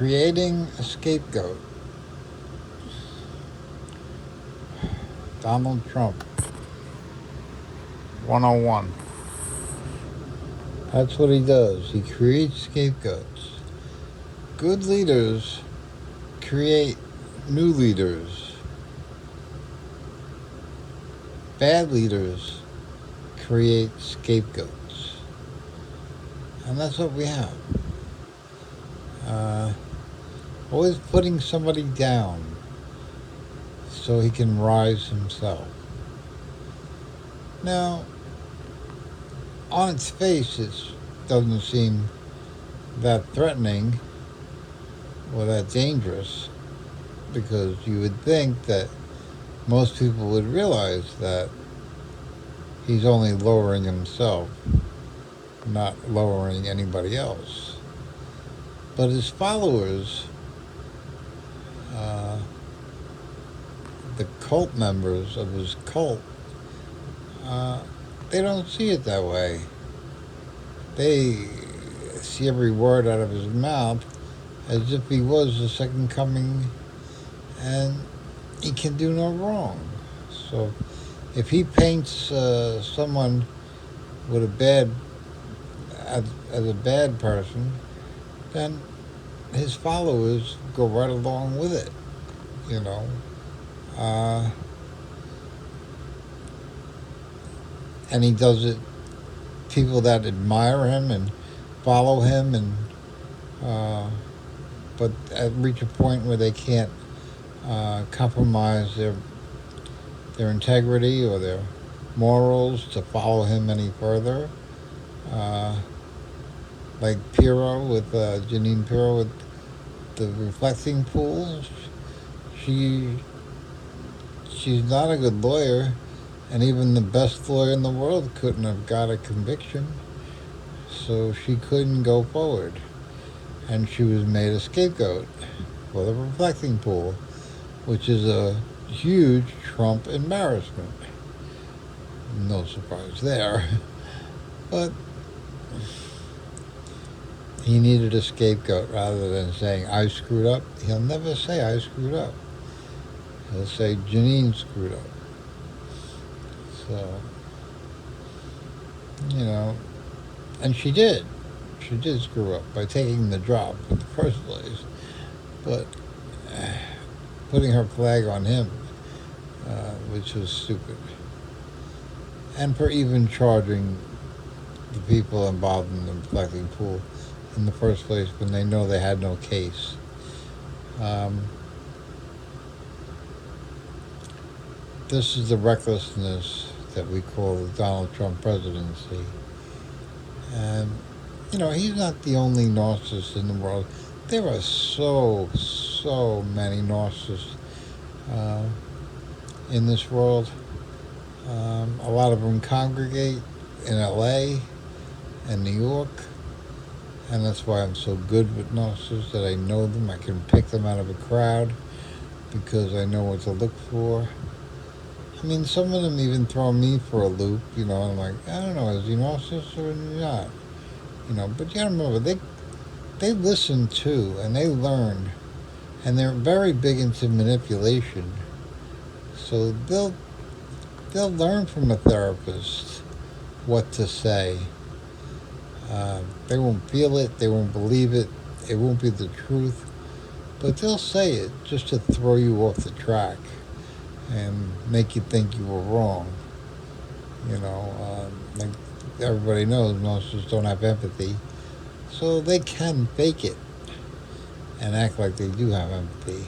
Creating a scapegoat. Donald Trump. 101. That's what he does. He creates scapegoats. Good leaders create new leaders. Bad leaders create scapegoats. And that's what we have. Always putting somebody down so he can rise himself. Now, on its face, it doesn't seem that threatening or that dangerous, because you would think that most people would realize that he's only lowering himself, not lowering anybody else. But his followers, the cult members of his cult, they don't see it that way. They see every word out of his mouth as if he was the second coming and he can do no wrong. So if he paints someone with as a bad person, then his followers go right along with it, you know. And he does it, people that admire him and follow him, and but reach a point where they can't compromise their integrity or their morals to follow him any further. Like Pirro with Jeanine Pirro with the reflecting pools. She's not a good lawyer, and even the best lawyer in the world couldn't have got a conviction, so she couldn't go forward, and she was made a scapegoat for the reflecting pool, which is a huge Trump embarrassment. No surprise there. But he needed a scapegoat rather than saying, I screwed up. He'll never say, I screwed up. He'll say, Jeanine screwed up. So, you know, and she did. She did screw up by taking the job in the first place. But putting her flag on him, which was stupid. And for even charging the people involved in the reflecting pool in the first place when they know they had no case. This is the recklessness that we call the Donald Trump presidency. And, you know, he's not the only narcissist in the world. There are so many narcissists in this world. A lot of them congregate in LA and New York, and that's why I'm so good with narcissists, that I know them. I can pick them out of a crowd because I know what to look for. I mean, some of them even throw me for a loop, you know. I'm like, I don't know, is he narcissist or not? You know, but you gotta remember, they listen too, and they learn, and they're very big into manipulation. So they'll learn from a therapist what to say. They won't feel it, they won't believe it, it won't be the truth, but they'll say it just to throw you off the track and make you think you were wrong. You know, like everybody knows, most of us don't have empathy, so they can fake it and act like they do have empathy.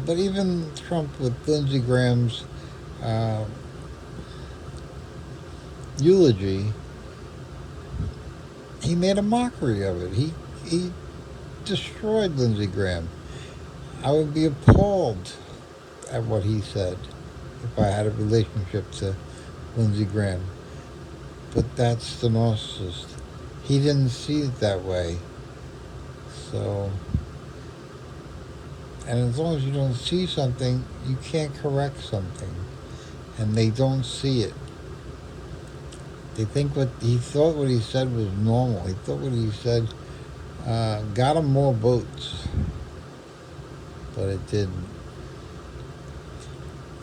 But even Trump with Lindsey Graham's eulogy, he made a mockery of it. He destroyed Lindsey Graham. I would be appalled at what he said if I had a relationship to Lindsey Graham. But that's the narcissist. He didn't see it that way. So, and as long as you don't see something, you can't correct something. And they don't see it. They think what he thought what he said was normal. He thought what he said got him more votes, but it didn't.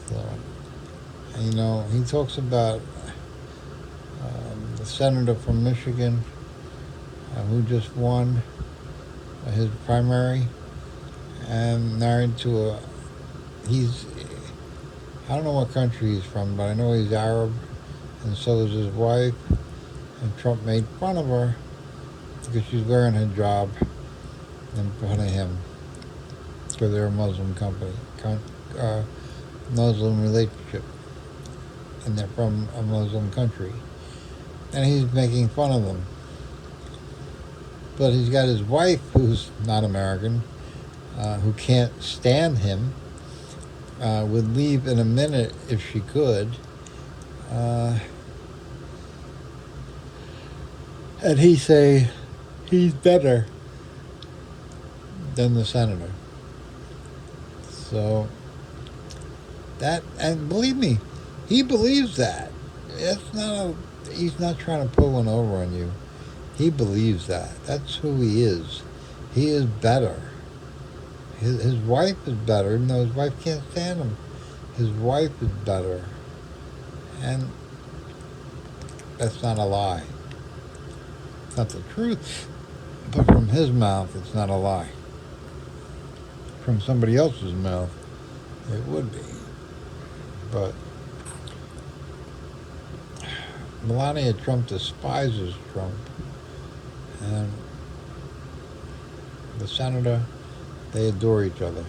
So, he talks about the senator from Michigan who just won his primary and married to he's, I don't know what country he's from, but I know he's Arab, and so is his wife. And Trump made fun of her because she's wearing her hijab in front of him because they're a Muslim Muslim relationship, and they're from a Muslim country. And he's making fun of them. But he's got his wife, who's not American, who can't stand him, would leave in a minute if she could. And he say he's better than the senator. So and believe me, he believes that. He's not trying to pull one over on you. He believes that. That's who he is. He is better. His wife is better, even though his wife can't stand him. His wife is better. And that's not a lie. It's not the truth. But from his mouth, it's not a lie. From somebody else's mouth, it would be. But Melania Trump despises Trump. And the senator, they adore each other.